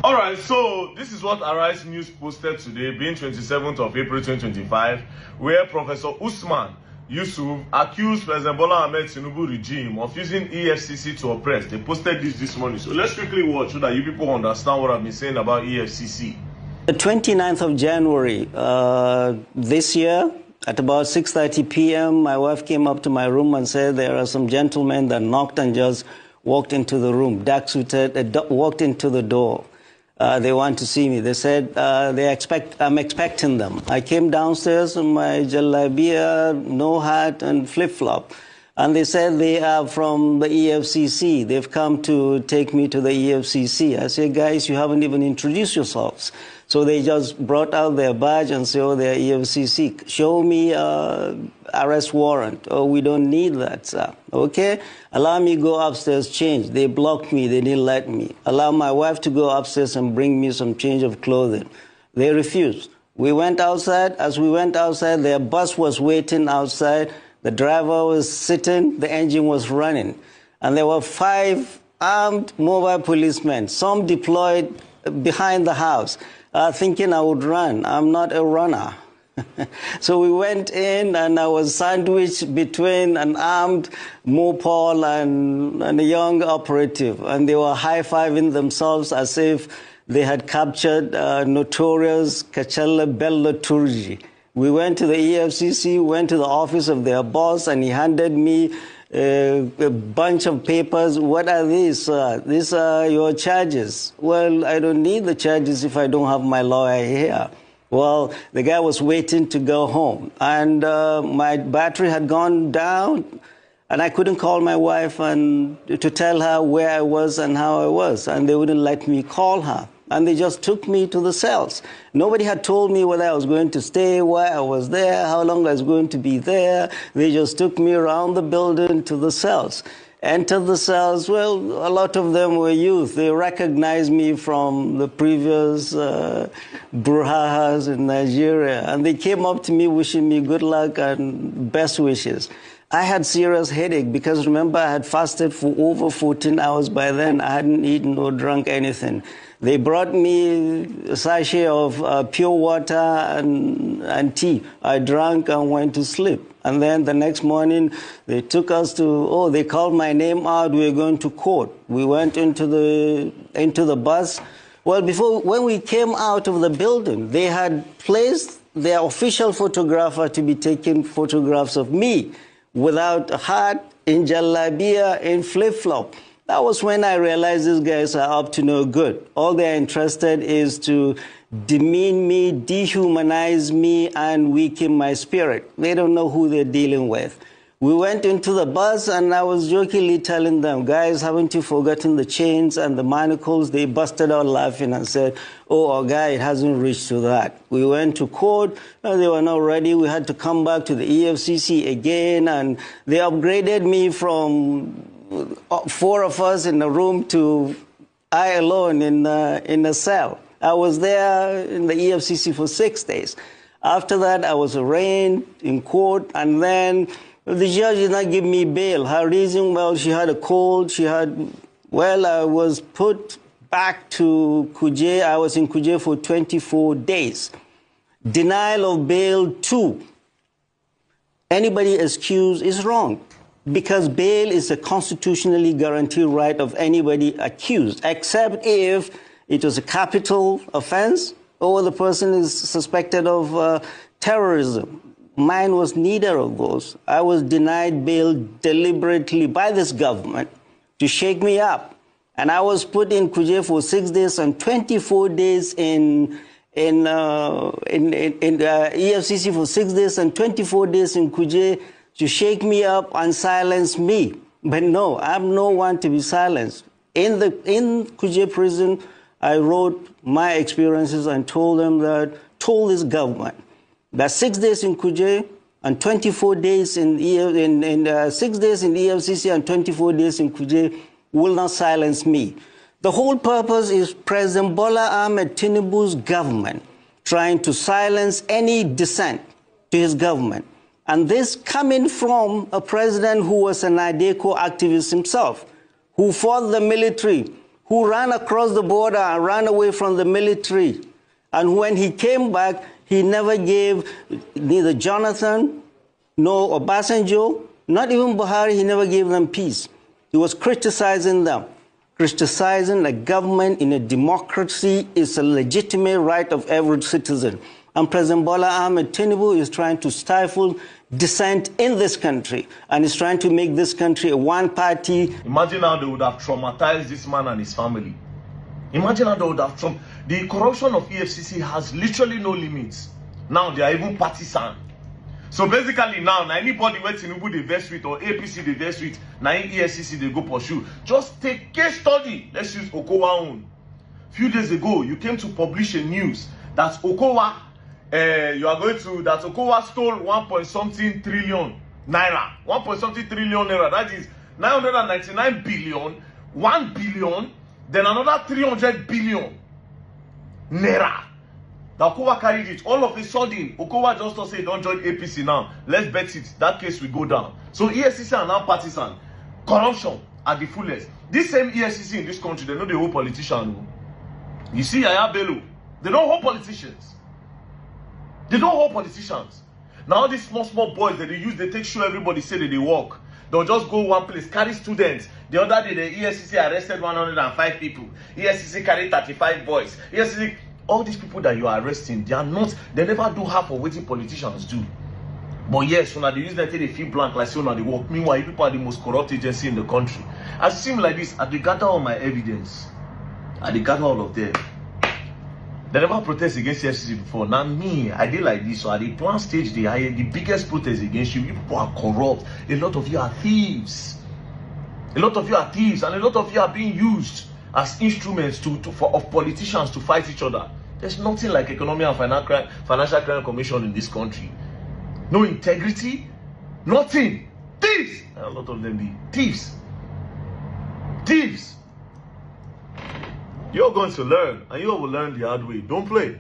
All right, so this is what Arise News posted today, being 27th of April 2025, where Professor Ahmed Yusuf accused President Bola Ahmed Tinubu regime of using EFCC to oppress. They posted this morning. So let's quickly watch so that you people understand what I've been saying about EFCC. The 29th of January this year, at about 6:30 p.m., my wife came up to my room and said there are some gentlemen that knocked and just walked into the room, dark-suited, walked into the door. They want to see me. They said I'm expecting them. I came downstairs in my jalabia, no hat, and flip-flop. And they said they are from the EFCC. They've come to take me to the EFCC. I said, guys, you haven't even introduced yourselves. So they just brought out their badge and said, oh, they're EFCC. Show me arrest warrant. Oh, we don't need that, sir. Okay? Allow me to go upstairs, change. They blocked me. They didn't let me. Allow my wife to go upstairs and bring me some change of clothing. They refused. We went outside. As we went outside, their bus was waiting outside. The driver was sitting. The engine was running. And there were 5 armed mobile policemen, some deployed behind the house, thinking I would run. I'm not a runner. So we went in, and I was sandwiched between an armed mopol and a young operative. And they were high-fiving themselves as if they had captured notorious Kachala Bello Turji. We went to the EFCC, went to the office of their boss, and he handed me a bunch of papers. What are these? These are your charges. Well, I don't need the charges if I don't have my lawyer here. Well, the guy was waiting to go home, and my battery had gone down, and I couldn't call my wife and to tell her where I was and how I was, and they wouldn't let me call her. And they just took me to the cells. Nobody had told me whether I was going to stay, why I was there, how long I was going to be there. They just took me around the building to the cells. Entered the cells. Well, a lot of them were youth. They recognized me from the previous brouhahas in Nigeria. And they came up to me wishing me good luck and best wishes. I had serious headache because, remember, I had fasted for over 14 hours by then. I hadn't eaten or drunk anything. They brought me a sachet of pure water and tea. I drank and went to sleep. And then the next morning, they took us to, they called my name out. We were going to court. We went into the bus. Well, when we came out of the building, they had placed their official photographer to be taking photographs of me without a hat, in jalabia, in flip-flop. That was when I realized these guys are up to no good. All they're interested is to demean me, dehumanize me, and weaken my spirit. They don't know who they're dealing with. We went into the bus, and I was jokingly telling them, guys, haven't you forgotten the chains and the manacles? They busted out laughing and said, oh, our guy, it hasn't reached to that. We went to court. They were not ready. We had to come back to the EFCC again, and they upgraded me from 4 of us in a room to I alone in a cell. I was there in the EFCC for 6 days. After that, I was arraigned in court, and then the judge did not give me bail. Her reason, well, she had a cold. I was put back to Kuje. I was in Kuje for 24 days. Denial of bail 2. Anybody excused is wrong, because bail is a constitutionally guaranteed right of anybody accused, except if it was a capital offense or the person is suspected of terrorism. Mine was neither of those. I was denied bail deliberately by this government to shake me up. And I was put in Kuje for 6 days and 24 days in EFCC for 6 days and 24 days in Kuje to shake me up and silence me. But no, I'm no one to be silenced. In Kuje prison, I wrote my experiences and told this government that 6 days in Kuje and 24 days in 6 days in EFCC and 24 days in Kuje will not silence me. The whole purpose is President Bola Ahmed Tinubu's government trying to silence any dissent to his government. And this coming from a president who was an Adeko activist himself, who fought the military who ran across the border and ran away from the military. And when he came back, he never gave neither Jonathan nor Obasanjo, not even Buhari, he never gave them peace. He was criticizing them. Criticizing a government in a democracy is a legitimate right of every citizen. And President Bola Ahmed Tinubu is trying to stifle dissent in this country and is trying to make this country a one-party. Imagine how they would have traumatized this man and his family. Imagine how they would have the corruption of EFCC has literally no limits. Now they are even partisan. So basically now anybody where Tinubu they vex with or APC they vex with, now EFCC they go pursue. Just take case study. Let's use Okowa own. Few days ago, you came to publish a news that Okowa that Okowa stole 1.something trillion naira. 1.something trillion naira. That is 999 billion, 1 billion, then another 300 billion naira. Now Okowa carried it. All of a sudden, Okowa just say don't join APC now. Let's bet it. That case will go down. So EFCC are now partisan. Corruption at the fullest. This same EFCC in this country, they know the whole politician. You see Yaya Bello, they don't hold politicians. They don't hold politicians. Now these small boys that they use, they take show everybody say that they work. They'll just go one place, carry students. The other day, the EFCC arrested 105 people. EFCC carried 35 boys. EFCC, all these people that you are arresting, they never do half of what politicians do. But yes, when they use that, they feel blank like say they work. Meanwhile, people are the most corrupt agency in the country. As it seems like this, I gather all my evidence. I gather all of them. They never protest against EFCC before. Now me, I did like this. So at the plan stage, the biggest protest against you. You people are corrupt. A lot of you are thieves. A lot of you are thieves, and a lot of you are being used as instruments of politicians to fight each other. There's nothing like Economic and Financial Crime Commission in this country. No integrity, nothing. Thieves. And a lot of them be thieves. Thieves. You're going to learn, and you will learn the hard way. Don't play.